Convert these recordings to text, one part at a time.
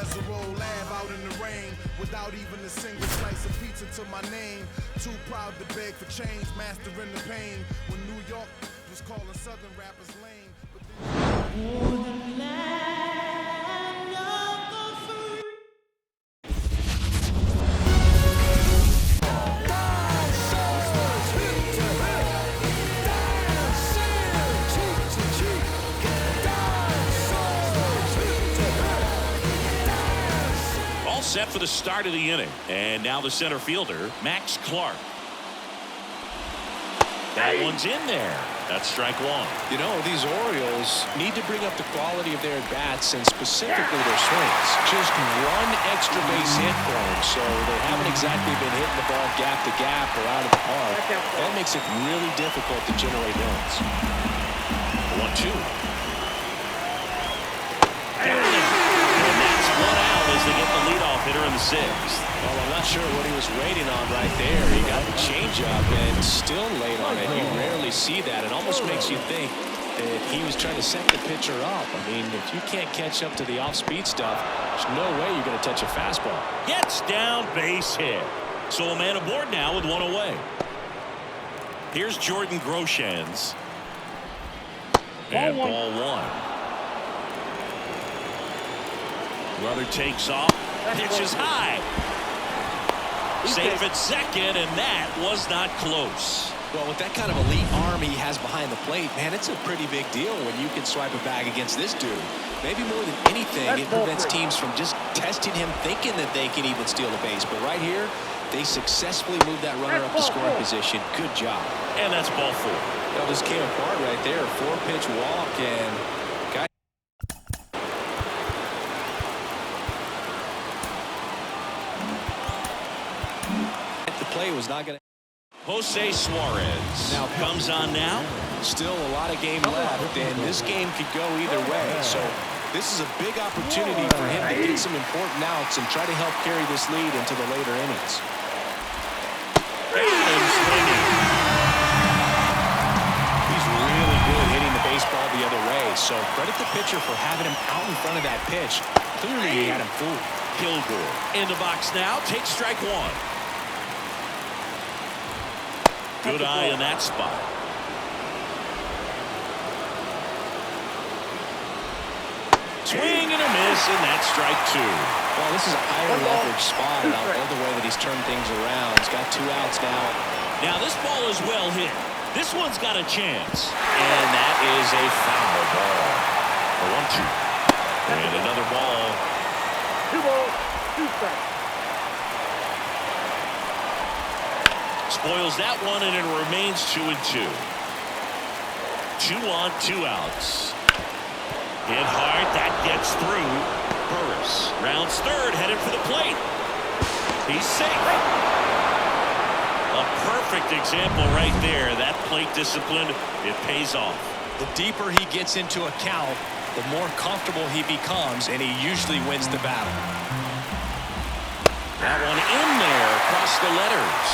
as a roll lab out in the rain, without even a single slice of pizza to my name. Too proud to beg for change, mastering the pain. When New York was calling Southern rappers lame. But set for the start of the inning, and now the center fielder, Max Clark. That one's in there. That's strike one. You know, these Orioles need to bring up the quality of their at-bats and specifically their swings. Just one extra base hit for them, so they haven't exactly been hitting the ball gap to gap or out of the park. That makes it really difficult to generate runs. 1-2. As they get the leadoff hitter in the sixth. Well, I'm not sure what he was waiting on right there. He got the changeup and still late on it. You rarely see that. It almost makes you think that he was trying to set the pitcher up. I mean, if you can't catch up to the off-speed stuff, there's no way you're going to touch a fastball. Gets down, base hit. So a man aboard now with one away. Here's Jordan Groshans. And ball one. Runner takes off, pitches high. Safe at second, and that was not close. Well, with that kind of elite arm he has behind the plate, man, it's a pretty big deal when you can swipe a bag against this dude. Maybe more than anything, it prevents teams from just testing him, thinking that they can even steal a base. But right here, they successfully moved that runner up to scoring position. Good job. And that's ball four. That just came apart right there. 4-pitch walk, and play was not going to. Jose Suarez now comes on now. Still a lot of game left, and this game could go either way. So this is a big opportunity for him to get some important outs and try to help carry this lead into the later innings. He's really good hitting the baseball the other way. So credit the pitcher for having him out in front of that pitch. Clearly he had him fooled. Kilgore in the box now. Takes strike one. Good eye in that spot. Swing and a miss, and that's strike two. Well, this is a higher leverage spot, and I love the way that he's turned things around. He's got 2 outs now. Now this ball is well hit. This one's got a chance, and that is a foul ball. A 1-2, and another ball. 2 balls, 2 strikes. Spoils that one, and it remains 2-2. 2 on, 2 outs. Hit hard, that gets through. Burris rounds third, headed for the plate. He's safe. A perfect example right there. That plate discipline, it pays off. The deeper he gets into a count, the more comfortable he becomes, and he usually wins the battle. That one in there across the letters.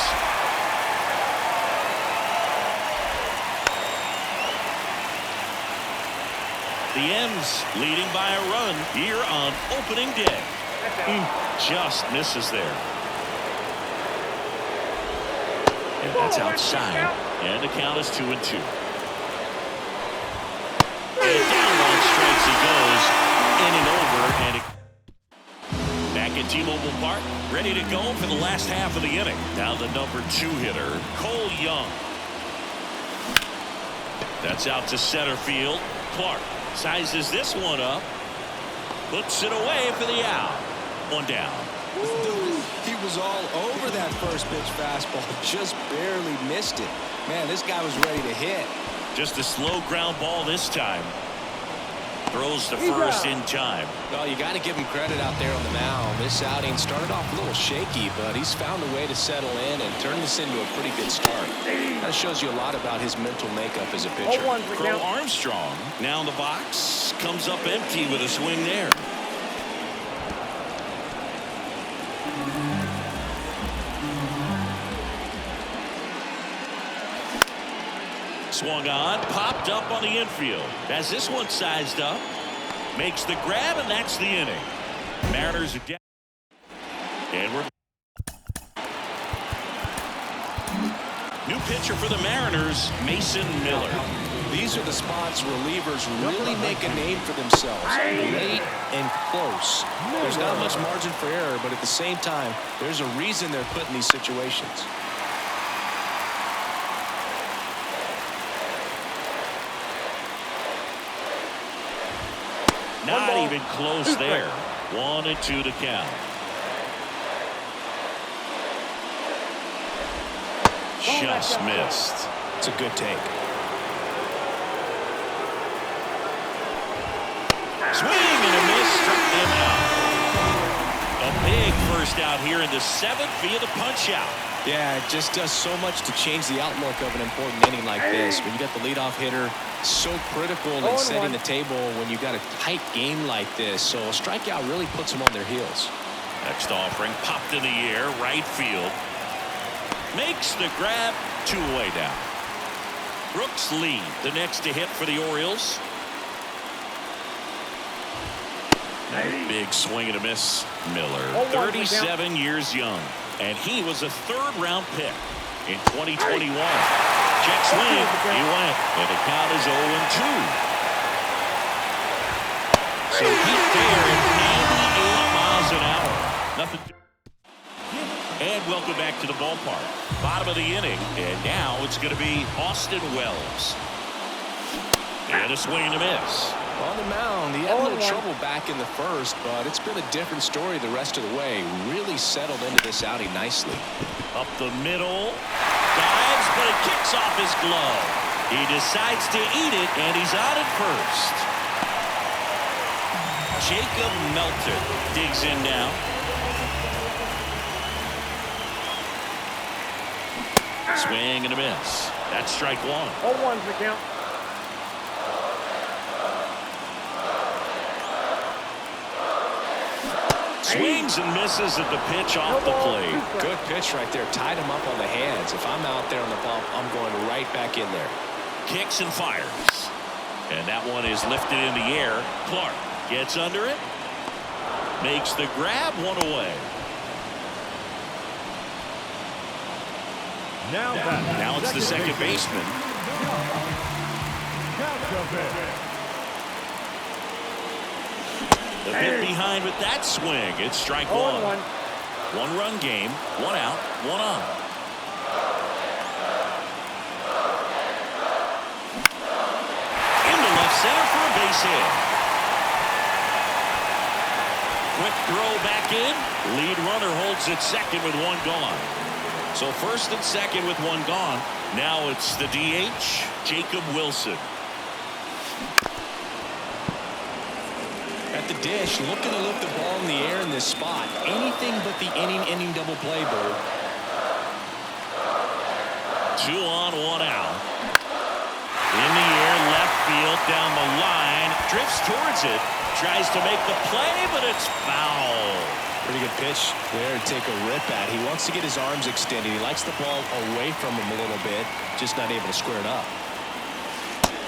The M's leading by a run here on opening day. Just misses there. And that's outside. And the count is 2-2. And down on strikes he goes. Inning over. And back at T-Mobile Park, ready to go for the last half of the inning. Now the number 2 hitter, Cole Young. That's out to center field. Clark sizes this one up, puts it away for the out. 1 down. He was all over that first pitch fastball, just barely missed it. Man, this guy was ready to hit. Just a slow ground ball this time. Throws to first in time. Well, you got to give him credit out there on the mound. This outing started off a little shaky, but he's found a way to settle in and turn this into a pretty good start. That shows you a lot about his mental makeup as a pitcher. Crow Armstrong now in the box, comes up empty with a swing there. Swung on, popped up on the infield. As this one sized up, makes the grab, and that's the inning. Mariners are down. And we're new pitcher for the Mariners, Mason Miller. These are the spots relievers really make a name for themselves. Late and close. There's not much margin for error, but at the same time, there's a reason they're put in these situations. Not even close there. 1-2 to count. Just missed. It's a good take. Swing and a miss. Struck him out. A big first out here in the 7th via the punch out. Yeah, it just does so much to change the outlook of an important inning like this. When you got the leadoff hitter, so critical in setting the table when you got a tight game like this. So a strikeout really puts them on their heels. Next offering popped in the air, right field. Makes the grab, 2 away now. Brooks Lee, the next to hit for the Orioles. Big swing and a miss. Miller, 37 years young, and he was a 3rd-round pick in 2021. Check swing, he went, and the count is 0-2. So he's there at 98 miles an hour. Nothing. And welcome back to the ballpark. Bottom of the inning, and now it's going to be Austin Wells. And a swing and a miss. On the mound, he had a little trouble back in the 1st, but it's been a different story the rest of the way. Really settled into this outing nicely. Up the middle, dives, but it kicks off his glove. He decides to eat it, and he's out at first. Jacob Melton digs in now. Swing and a miss. That's strike 1. 0-1's the count. Swings and misses at the pitch off the plate. Good pitch right there. Tied him up on the hands. If I'm out there on the bump, I'm going right back in there. Kicks and fires. And that one is lifted in the air. Clark gets under it. Makes the grab, 1 away. Now it's the second baseman. A bit behind with that swing. It's strike 1. 1-run game, 1 out, 1 on. Into left center for a base hit. Quick throw back in. Lead runner holds it second with 1 gone. So first and second with 1 gone. Now it's the DH, Jacob Wilson. At the dish, looking to lift the ball in the air in this spot. Anything but the inning double play, Bird. 2 on, 1 out. In the air, left field, down the line. Drifts towards it. Tries to make the play, but it's foul. Pretty good pitch there to take a rip at. He wants to get his arms extended. He likes the ball away from him a little bit. Just not able to square it up.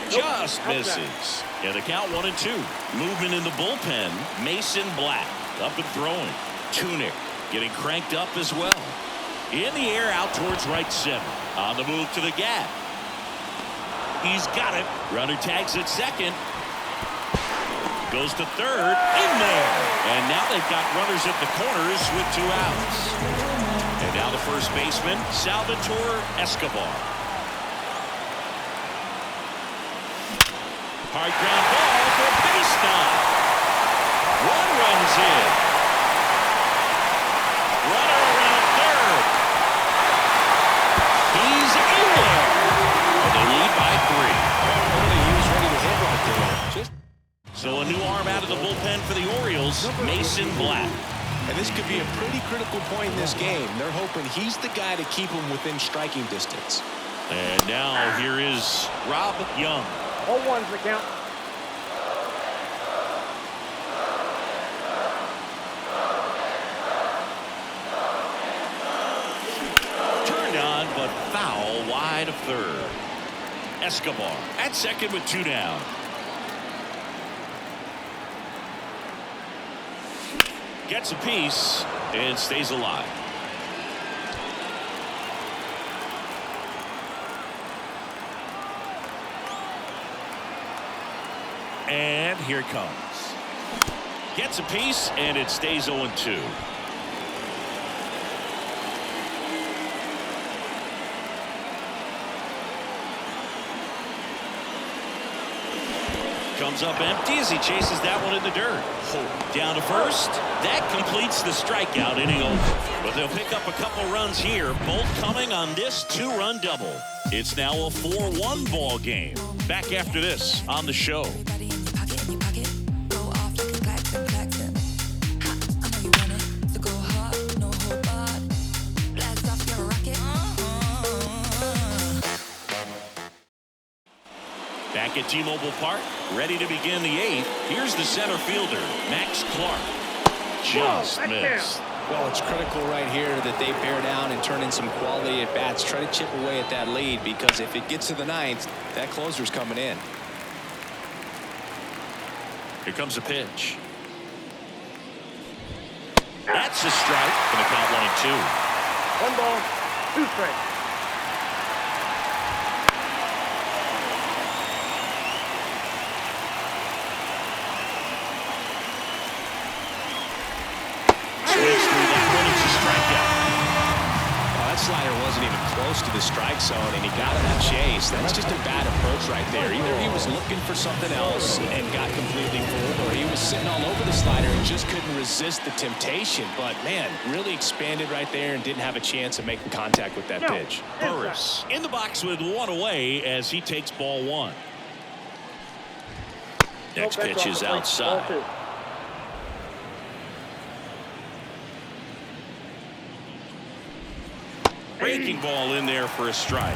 Just misses. Yeah, the count 1-2. Movement in the bullpen. Mason Black up and throwing. Tunick getting cranked up as well. In the air out towards right center. On the move to the gap. He's got it. Runner tags at second. Goes to third. In there. And now they've got runners at the corners with 2 outs. And now the first baseman, Salvatore Escobar. Hard ground ball for a base knock. 1 runs in. Runner around third. He's in there. And they lead by 3. He was ready to hit right there. So a new arm out of the bullpen for the Orioles, Mason Black. And this could be a pretty critical point in this game. They're hoping he's the guy to keep him within striking distance. And now here is Rob Young. 0-1's the count. Turned on, but foul wide of third. Escobar at second with 2 down. Gets a piece and stays alive. And here it comes. Gets a piece and it stays 0-2. Comes up empty as he chases that one in the dirt. Down to first. That completes the strikeout inning over. But they'll pick up a couple runs here, both coming on this 2-run double. It's now a 4-1 ball game. Back after this on the show. Back at T-Mobile Park, ready to begin the 8th. Here's the center fielder, Max Clark. Just missed. Well, it's critical right here that they bear down and turn in some quality at bats. Try to chip away at that lead, because if it gets to the 9th, that closer's coming in. Here comes a pitch. That's a strike. Gonna count 1-2. 1 ball, 2 strikes. Slider wasn't even close to the strike zone, and he got in that chase. That's just a bad approach right there. Either he was looking for something else and got completely fooled, or he was sitting all over the slider and just couldn't resist the temptation. But, man, really expanded right there and didn't have a chance of making contact with that pitch. Burris in the box with 1 away as he takes ball 1. Next pitch is outside. Breaking ball in there for a strike.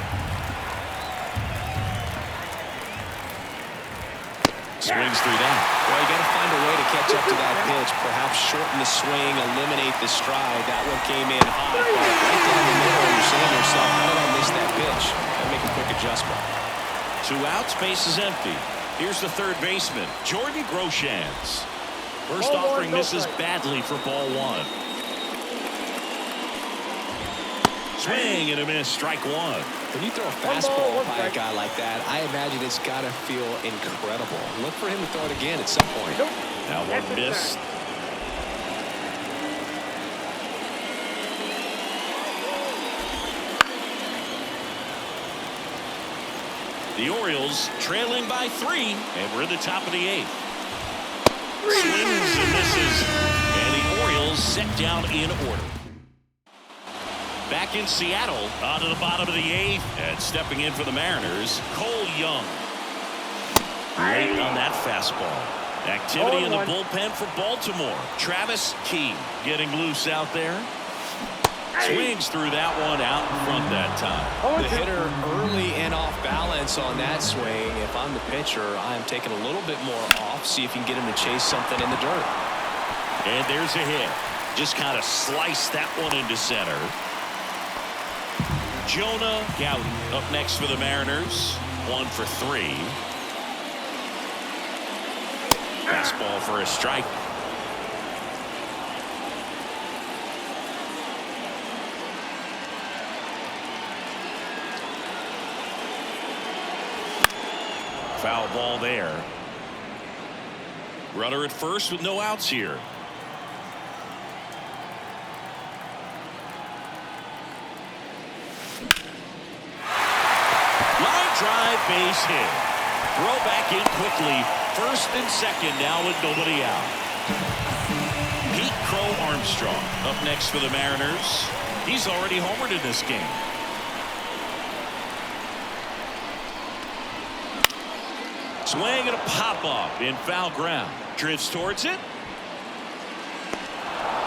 Swings through that. Well, you got to find a way to catch up to that pitch. Perhaps shorten the swing, eliminate the stride. That one came in hot, but right down the middle. You're saying to yourself, how did I miss that pitch? Got to make a quick adjustment. 2 outs, base is empty. Here's the third baseman, Jordan Groshans. First offering misses badly for ball 1. Swing and a miss, strike 1. When you throw a fastball by a guy like that, I imagine it's got to feel incredible. Look for him to throw it again at some point. That one missed. The Orioles trailing by 3, and we're at the top of the 8th. Swings and misses, and the Orioles set down in order. Back in Seattle, on to the bottom of the 8th, and stepping in for the Mariners, Cole Young. Late on that fastball. Activity in the bullpen for Baltimore. Travis Key getting loose out there. Swings through that one out in front that time. The hitter early and off balance on that swing. If I'm the pitcher, I'm taking a little bit more off, see if you can get him to chase something in the dirt. And there's a hit. Just kind of slice that one into center. Jonah Gowdy up next for the Mariners. 1 for 3. Fastball for a strike. Foul ball there. Runner at first with no outs here. Drive, base hit. Throw back in quickly. First and second now with nobody out. Pete Crow Armstrong up next for the Mariners. He's already homered in this game. Swing and a pop-up in foul ground. Drifts towards it.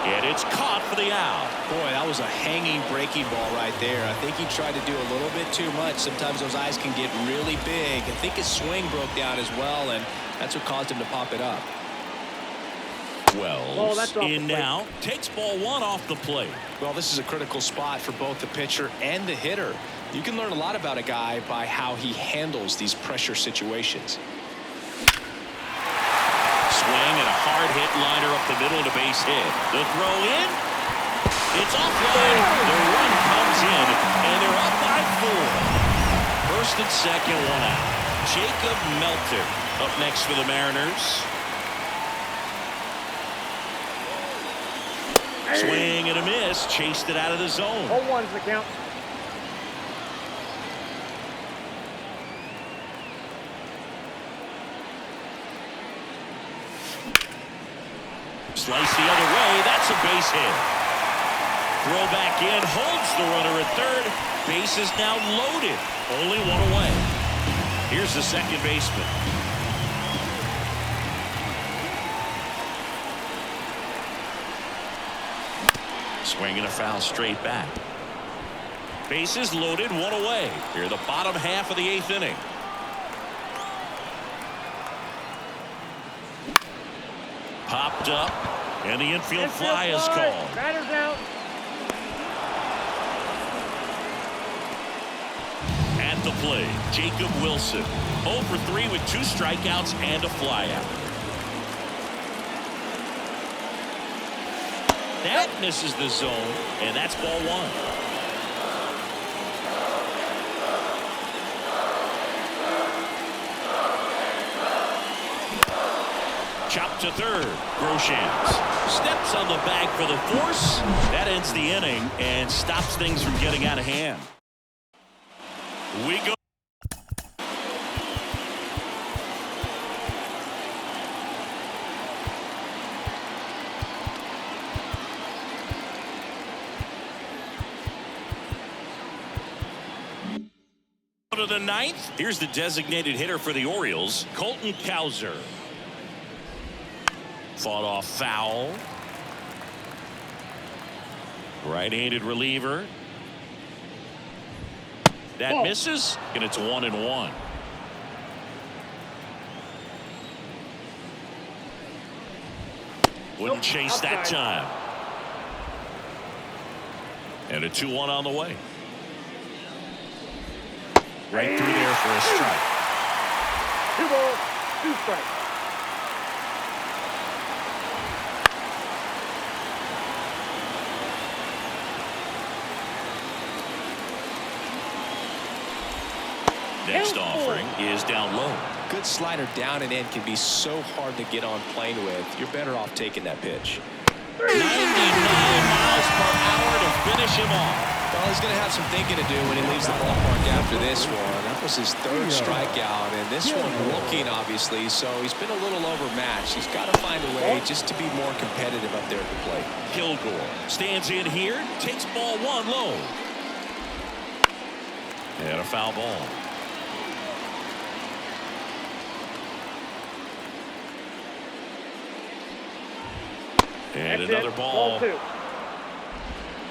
And it's caught for the out. Boy, that was a hanging breaking ball right there. I think he tried to do a little bit too much. Sometimes those eyes can get really big. I think his swing broke down as well, and that's what caused him to pop it up. Wells in now. Takes ball 1 off the plate. Well, this is a critical spot for both the pitcher and the hitter. You can learn a lot about a guy by how he handles these pressure situations. Swing and a hard hit liner up the middle and a base hit. The throw in. It's offline. The run comes in, and they're up by 4. First and second, 1 out. Jacob Melton up next for the Mariners. Swing and a miss. Chased it out of the zone. 0-1's the count. Slice the other way. That's a base hit. Throw back in. Holds the runner at third. Base is now loaded. Only 1 away. Here's the second baseman. Swinging a foul straight back. Bases loaded, 1 away. Here the bottom half of the 8th inning. Popped up, and the infield fly is called. Batter's out. At the plate, Jacob Wilson. 0 for 3 with 2 strikeouts and a flyout. That misses the zone, and that's ball 1. Chop to third. Groshans steps on the bag for the force. That ends the inning and stops things from getting out of hand. We go. To the 9th. Here's the designated hitter for the Orioles, Colton Cowser. Fought off foul. Right-handed reliever. That misses, and it's 1-1. Wouldn't chase that time. And a 2-1 on the way. Right through there for a strike. 2 balls, 2 strikes. Next offering is down low. Good slider down and in can be so hard to get on plane with. You're better off taking that pitch. 99 miles per hour to finish him off. Well, he's going to have some thinking to do when he leaves the ballpark after this one. That was his 3rd strikeout, and this one looking, obviously, so he's been a little overmatched. He's got to find a way just to be more competitive up there at the plate. Kilgore stands in here, takes ball 1 low. And a foul ball. And another ball. Ball 2.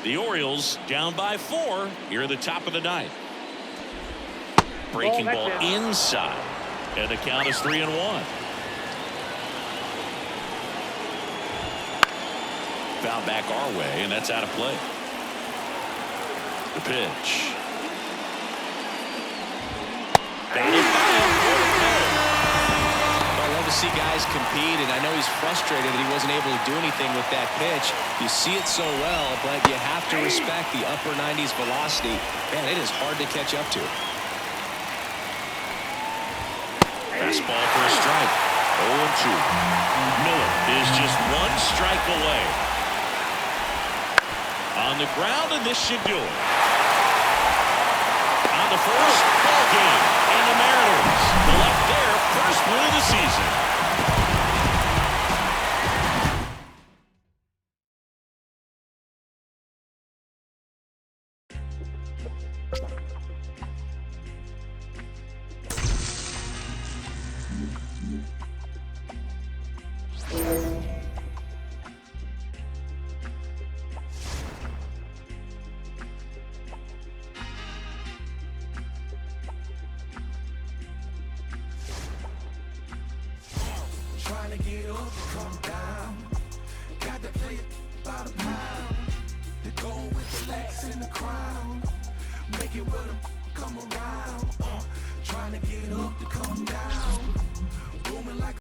The Orioles down by 4 here at the top of the 9th. Breaking ball inside, and the count is 3-1. Foul back our way, and that's out of play. The pitch. Batted I love to see guys compete, and I know he's frustrated that he wasn't able to do anything with that pitch. You see it so well, but you have to respect the upper 90s velocity. Man, it is hard to catch up to. Fastball for a strike. 0-2. Miller is just 1 strike away. On the ground, and this should do it. On the first, ball game, and the Mariners collect their first win of the season. Trying to get up, come down. Got to play it by the pound. The goal with the lax in the crown. Make it with them, come around. Trying to get up to come down. Booming like